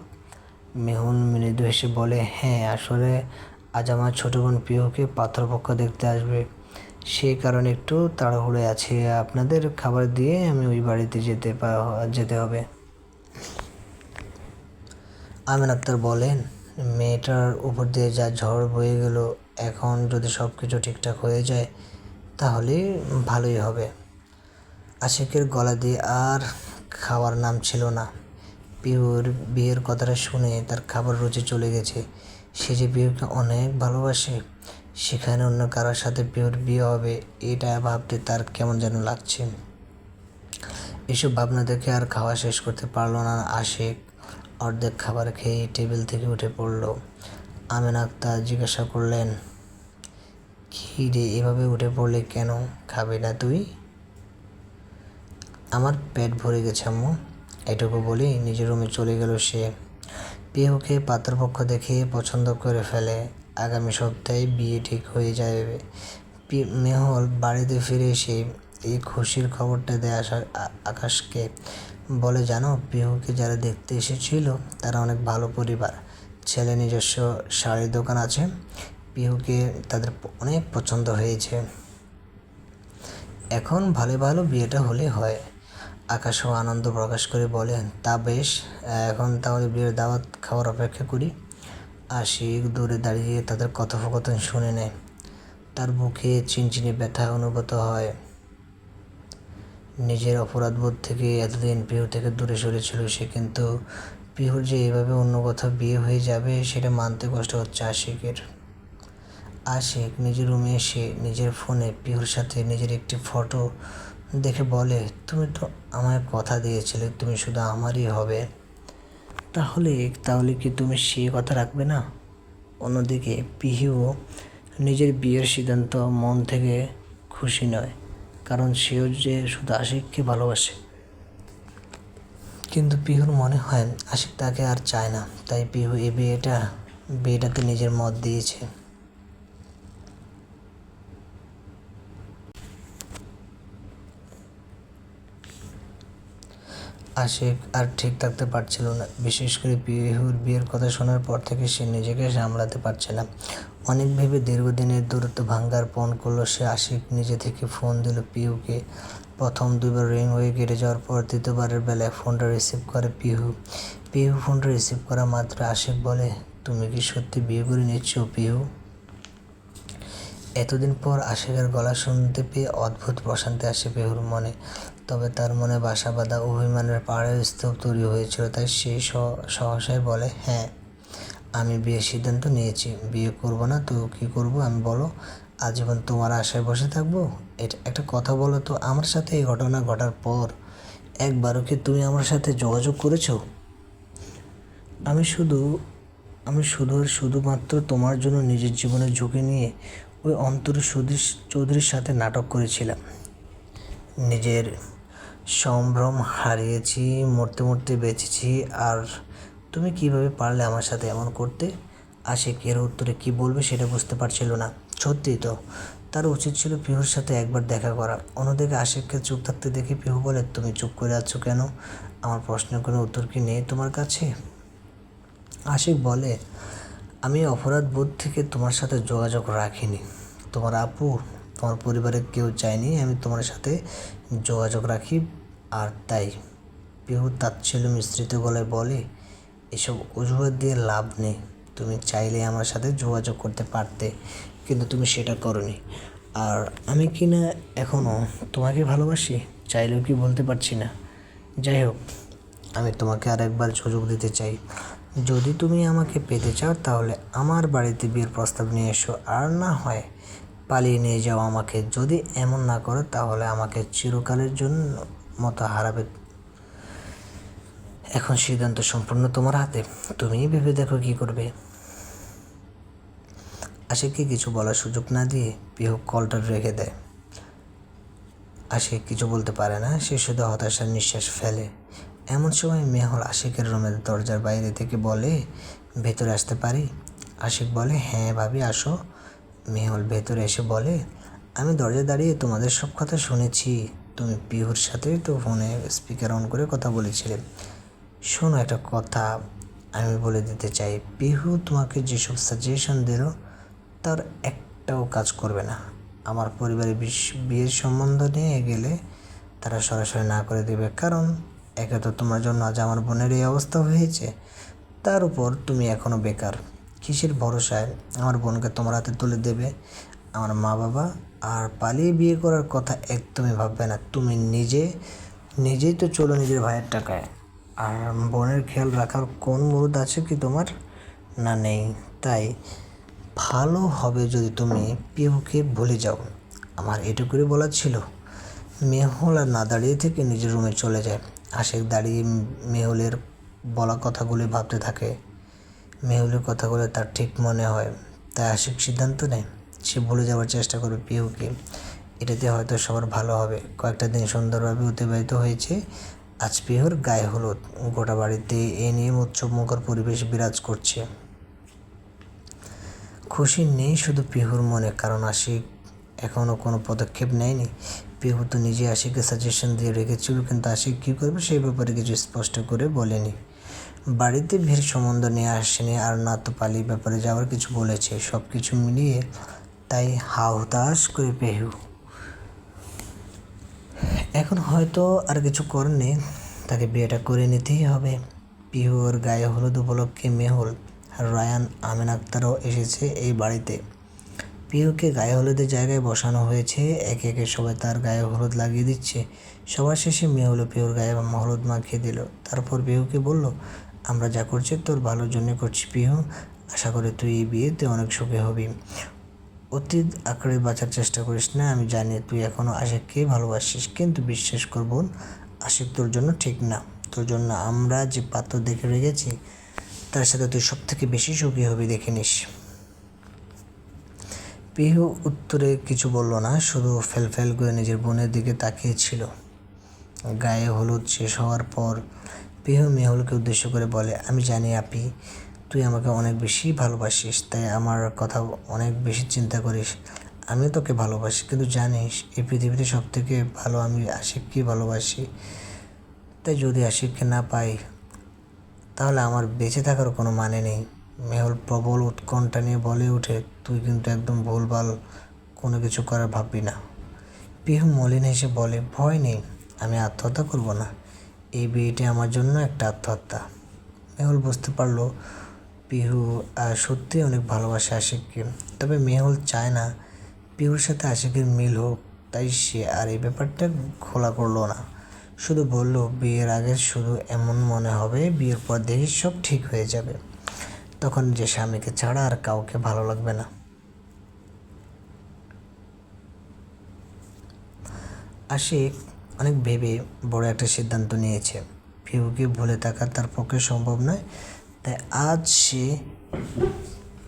মেহুল মৃদু হেসে বলে, হ্যাঁ, আসলে আজ আমার ছোটো বোন পিহুকে পাত্রপক্ষ দেখতে আসবে, সেই কারণে একটু তাড়াহুড়ো আছে। আপনাদের খাবার দিয়ে আমি ওই বাড়িতে যেতে হবে। আমিন আক্তার বলেন, মেয়েটার উপর দিয়ে যা ঝড় বয়ে গেল, এখন যদি সব কিছু ঠিকঠাক হয়ে যায় তাহলে ভালোই হবে। আশিকের গলা দিয়ে আর খাওয়ার নাম ছিল না। পিহুর বিয়ের কথাটা শুনে তার খাবার রুচি চলে গেছে। সে যে পিহুকে অনেক ভালোবাসে, সেখানে অন্য কারোর সাথে পিহুর বিয়ে হবে, এটা ভাবতে তার কেমন যেন লাগছে। এসব ভাবনা দেখে আর খাওয়া শেষ করতে পারল না আশিক। অর্ধেক খাবার খেয়ে টেবিল থেকে উঠে পড়ল। আমিন আক্তার জিজ্ঞাসা করলেন, কী রে, এভাবে উঠে পড়লে কেন? খাবি না তুই? আমার পেট ভরে গেছে আম্মু, এটুকু বলেই নিজের রুমে চলে গেল সে। পিহুকে পাত্রপক্ষ দেখে পছন্দ করে ফেলে। আগামী সপ্তাহে বিয়ে ঠিক হয়ে যাবে। মেহুল বাড়িতে ফিরে এসে এই খুশির খবরটা দেয় আকাশকে। বলে, জানো, পিহুকে যারা দেখতে এসেছিল তারা অনেক ভালো পরিবার। ছেলে নিজস্ব শাড়ির দোকান আছে। পিহুকে তাদের অনেক পছন্দ হয়েছে। এখন ভালো ভালো বিয়েটা হলে হয়। আকাশও আনন্দ প্রকাশ করে বলে, তা বেশ, এখন তাহলে বিয়ের দাওয়াত খাওয়ার অপেক্ষা করি। আশিক দূরে দাঁড়িয়ে তাদের কথোপকথন শুনে নেয়। তার বুকে চিনচিনে ব্যথা অনুভূত হয়। নিজের অপরাধবোধ থেকে এতদিন পিহু থেকে দূরে সরেছিল সে, কিন্তু পিহুর যে এভাবে অন্য কোথাও বিয়ে হয়ে যাবে সেটা মানতে কষ্ট হচ্ছে আশিকের। আশিক নিজের রুমে এসে নিজের ফোনে পিহুর সাথে নিজের একটি ফটো দেখে বলে, তুমি তো আমায় কথা দিয়েছিলে তুমি শুধু আমারই হবে, তাহলে তাহলে কি তুমি সেই কথা রাখবে না? অন্যদিকে পিহুও নিজের বিয়ের সিদ্ধান্ত মন থেকে খুশি নয়, কারণ সেও যে শুধু আশিককে ভালোবাসে। কিন্তু পিহুর মনে হয় আশিক তাকে আর চায় না, তাই পিহু এই বিয়েটাতে নিজের মত দিয়েছে। আশিক আর ঠিক থাকতে পারছিল না। বিশেষ করে পিহুর বিয়ের কথা শোনার পর থেকে সে নিজেকে সামলাতে পারছে না। অনেক ভেবে দীর্ঘদিনের দূরত্ব ভাঙ্গার পণ করলো সে। আশিক নিজে থেকে ফোন দিল পিহুকে। প্রথম দুইবার রিং হয়ে কেটে যাওয়ার পর তৃতীয়বারের বেলায় ফোনটা রিসিভ করে পিহু। পিহু ফোনটা রিসিভ করা মাত্র আশিক বলে, তুমি কি সত্যি বিয়ে করে নিচ্ছ পিহু? এতদিন পর আশিকের গলা শুনতে পেয়ে অদ্ভুত প্রশান্তি আসে পিহুর মনে। তবে তার মনে বাসা বাঁধা অভিমানের পাহাড়ের স্তূপ তৈরি হয়েছিল। তাই সে সহসাই বলে, হ্যাঁ, আমি বিয়ের সিদ্ধান্ত নিয়েছি। বিয়ে করব না তো কী করব আমি, বলো? আজীবন তোমার আশায় বসে থাকবো? এটা একটা কথা বলো তো, আমার সাথে এই ঘটনা ঘটার পর একবারও কি তুমি আমার সাথে যোগাযোগ করেছো? আমি শুধু আমি শুধুমাত্র তোমার জন্য নিজের জীবনের ঝুঁকি নিয়ে ওই অন্তর চৌধুরীর সাথে নাটক করেছিলাম। নিজের সম্ভ্রম হারিয়েছি, মরতে মরতে বেঁচেছি, আর তুমি কিভাবে পারলে আমার সাথে এমন করতে? আশিক এর উত্তরে কী বলবে সেটা বুঝতে পারছিল না। সত্যিই তো তার উচিত ছিল পিহুর সাথে একবার দেখা করা। অন্যদিকে আশিককে চুপ থাকতে দেখে পিহু বলে, তুমি চুপ করে আছো কেন? আমার প্রশ্নের কোনো উত্তর কি নেই তোমার কাছে? আশিক বলে, আমি অপরাধ বোধ থেকে তোমার সাথে যোগাযোগ রাখিনি। তোমার আপু, তোমার পরিবারের কেউ চায়নি আমি তোমার সাথে যোগাযোগ রাখি, আর তাই। পিহু তাচ্ছিল্য মিশ্রিত গলায় বলে, এসব অজুহাত দিয়ে লাভ নেই। তুমি চাইলে আমার সাথে যোগাযোগ করতে পারতে, কিন্তু তুমি সেটা করোনি। আর আমি কি না এখনও তোমাকে ভালোবাসি, চাইলেও কি বলতে পারছি না। যাই হোক, আমি তোমাকে আরেকবার সুযোগ দিতে চাই। যদি তুমি আমাকে পেতে চাও তাহলে আমার বাড়িতে বিয়ের প্রস্তাব নিয়ে এসো, আর না হয় পালিয়ে নিয়ে যাও আমাকে। যদি এমন না করো তাহলে আমাকে চিরকালের জন্য মতো হারাবে। এখন সিদ্ধান্ত সম্পূর্ণ তোমার হাতে, তুমিই ভেবে দেখো কী করবে। আশিককে কিছু বলার সুযোগ না দিয়ে পিহু কলটা রেখে দেয়। আশিক কিছু বলতে পারে না, সে শুধু হতাশার নিঃশ্বাস ফেলে। এমন সময় মেহুল আশিকের রুমের দরজার বাইরে থেকে বলে, ভেতরে আসতে পারি? আশিক বলে, হ্যাঁ ভাবি, আসো। মেহুল ভেতরে এসে বলে, আমি দরজায় দাঁড়িয়ে তোমাদের সব কথা শুনেছি। তুমি পিহুর সাথে তো ফোনে স্পিকার অন করে কথা বলেছিলে। শোনো একটা কথা, আমি বলে দিতে চাই, পিহু তোমাকে যেসব সাজেশন দিল তার একটাও কাজ করবে না। আমার পরিবারে বিয়ের সম্বন্ধ নিয়ে গেলে তারা সরাসরি না করে দেবে, কারণ একে তো তোমার জন্য আজ আমার বোনের এই অবস্থা হয়েছে, তার উপর তুমি এখনও বেকার। কিসের ভরসায় আমার বোনকে তোমার হাতে তুলে দেবে? আমার মা বাবা আর পালিয়ে বিয়ে করার কথা একদমই ভাববে না। তুমি নিজেই তো চলো নিজের ভাইয়ের টাকায়, আর বোনের খেয়াল রাখার কোন মুরুদ আছে কি তোমার? না, নেই। তাই ভালো হবে যদি তুমি পিহুকে ভুলে যাও। আমার এটুকুই বলার ছিল। মেহুল আর না দাঁড়িয়ে থেকে নিজের রুমে চলে যায়। আশিক দাঁড়িয়ে মেহুলের বলা কথাগুলি ভাবতে থাকে। মেহুলের কথাগুলো তার ঠিক মনে হয়, তাই আশিক সিদ্ধান্ত নেয় সে ভুলে যাওয়ার চেষ্টা করবে পিহুকে। এটাতে হয়তো সবার ভালো হবে। কয়েকটা দিন সুন্দরভাবে অতিবাহিত হয়েছে। আজ পিহুর গায়ে হলুদ। গোটা বাড়িতে এ নিয়ে উৎসবমুখর পরিবেশ বিরাজ করছে। খুশি নেই শুধু পিহুর মনে, কারণ আশিক এখনও কোনো পদক্ষেপ নেয়নি। পিহু তো নিজে আশিককে সাজেশন দিয়ে রেখেছিল, কিন্তু আশিক কী করবে সেই ব্যাপারে কিছু স্পষ্ট করে বলেনি। বাড়িতে ভিড় সম্বন্ধ নিয়ে আসেনি, আর না তো পালিয়ে ব্যাপারে যাওয়ার কিছু বলেছে। সব কিছু মিলিয়ে তাই হাহুতাশ করে পিহু। এখন হয়তো আর কিছু করার নেই, তাকে বিয়েটা করে নিতেই হবে। পিহুর গায়ে হলুদ উপলক্ষে মেহুল আর রায়ান, আমিন আক্তারও এসেছে এই বাড়িতে। পিহুকে গায়ে হলুদের জায়গায় বসানো হয়েছে। একে একে সবাই তার গায়ে হলুদ লাগিয়ে দিচ্ছে। সবার শেষে মেহুল পিহুর গায়ে হলুদ মাখিয়ে দিল। তারপর পিহুকে বলল, আমরা যা করছি তোর ভালোর জন্য করছি পিহু। আশা করি তুই এই বিয়েতে অনেক সুখী হবি। অতীত আঁকড়ে বাঁচার চেষ্টা করিস না। আমি জানি তুই এখনও আশিককে ভালোবাসিস, কিন্তু বিশ্বাস কর বোন, আশিক তোর জন্য ঠিক না। তোর জন্য আমরা যে পাত্র দেখে রেখেছি তার সাথে তুই সবথেকে বেশি সুখী হবি, দেখে নিস। পিহু উত্তরে কিছু বলল না, শুধু ফেল করে নিজের বোনের দিকে তাকিয়েছিল। গায়ে হলুদ শেষ হওয়ার পর পিহু মেহুলকে উদ্দেশ্য করে বলে, আমি জানি আপি, তুই আমাকে অনেক বেশি ভালোবাসিস, তাই আমার কথা অনেক বেশি চিন্তা করিস। আমিও তোকে ভালোবাসি, কিন্তু জানিস এই পৃথিবীতে সবথেকে ভালো আমি আশিককে ভালোবাসি। তাই যদি আশিককে না পাই তাহলে আমার বেঁচে থাকার কোনো মানে নেই। মেহুল প্রবল উৎকণ্ঠা নিয়ে বলে ওঠে, তুই কিন্তু একদম ভুলভাল কোনো কিছু করার ভাববি না। পিহু মলিন হেসে বলে, ভয় নেই, আমি আত্মহত্যা করব না। এই বিয়েটি আমার জন্য একটা আত্মহত্যা। মেহুল বুঝতে পারলো পিহু সত্যি অনেক ভালোবাসে আশিককে, তবে মেহুল চায় না পিহুর সাথে আশিকের মিল হোক, তাই সে আর এই ব্যাপারটা খোলা করলো না। শুধু বলল, বিয়ের আগে শুধু এমন মনে হবে, বিয়ের পর দেখি সব ঠিক হয়ে যাবে। তখন যে স্বামীকে ছাড়া আর কাউকে ভালো লাগবে না। আশিক অনেক ভেবে বড় একটা সিদ্ধান্ত নিয়েছে। পিহুকে ভুলে থাকা তার পক্ষে সম্ভব নয়, তাই আজ সে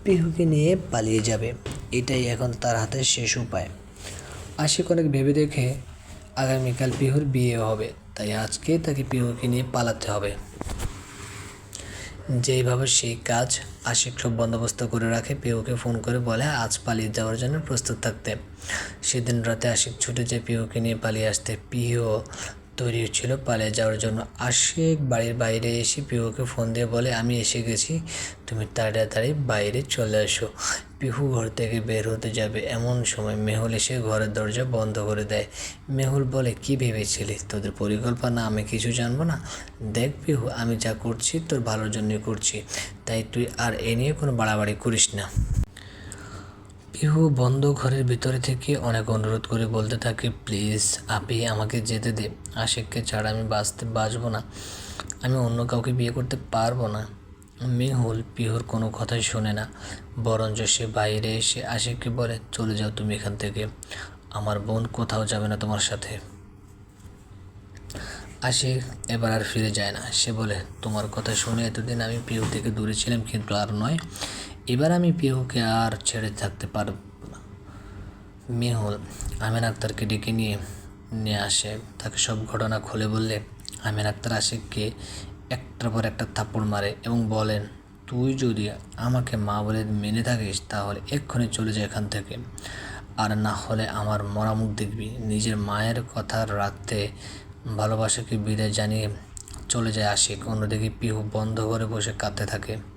পিহুকে নিয়ে পালিয়ে যাবে। এটাই এখন তার হাতে শেষ উপায়। আশিক অনেক ভেবে দেখে আগামীকাল পিহুর বিয়ে হবে, তাই আজকে তাকে পিহুকে নিয়ে পালাতে হবে। যেইভাবে সেই কাজ। আশিক সব বন্দোবস্ত করে রাখে, পিহুকে ফোন করে বলে আজ পালিয়ে যাওয়ার জন্য প্রস্তুত থাকতে। সেদিন রাতে আশিক ছুটে যায় পিহুকে নিয়ে পালিয়ে আসতে। পিহু তৈরি ছিল পালিয়ে যাওয়ার জন্য। আশিক বাড়ির বাইরে এসে পিহুকে ফোন দিয়ে বলে, আমি এসে গেছি, তুমি তাড়াতাড়ি বাইরে চলে আসো। পিহু ঘর থেকে বের হতে যাবে, এমন সময় মেহুল এসে ঘরের দরজা বন্ধ করে দেয়। মেহুল বলে, কি ভেবেছিলি তোদের পরিকল্পনা আমি কিছু জানবো না? দেখ পিহু, আমি যা করছি তোর ভালোর জন্যই করছি, তাই তুই আর এ নিয়ে কোনো বাড়াবাড়ি করিস না। পিহু বন্ধ ঘরের ভিতরে থেকে অনেক অনুরোধ করে বলতে থাকে, প্লিজ আপি আমাকে যেতে দে, আশিককে ছাড়া আমি বাঁচবো না, আমি অন্য কাউকে বিয়ে করতে পারবো না। মেহুল পিহুর কোনো কথাই শোনে না, বরঞ্চ সে বাইরে এসে আশিককে বলে, চলে যাও তুমি এখান থেকে, আমার বোন কোথাও যাবে না তোমার সাথে। আশিক এবার আর ফিরে যায় না। সে বলে, তোমার কথা শুনে এতদিন আমি পিহু থেকে দূরে ছিলাম, কিন্তু আর নয়, এবার আমি পিহুকে আর ছেড়ে থাকতে পারব না। মেহুল আমিন আক্তারকে ডেকে নিয়ে আসে, তাকে সব ঘটনা খুলে বললে আমিন আক্তার আশিককে একটার পর একটা থাপ্পড় মারে এবং বলেন, তুই যদি আমাকে মা বলে মেনে থাকিস তাহলে এক্ষুনি চলে যায় এখান থেকে, আর না হলে আমার মরা মুখ দেখবি। নিজের মায়ের কথা রাখতে ভালোবাসাকে বিদায় জানিয়ে চলে যায় আশিক। অন্যদিকে পিহু বন্ধ ঘরে বসে কাঁদতে থাকে।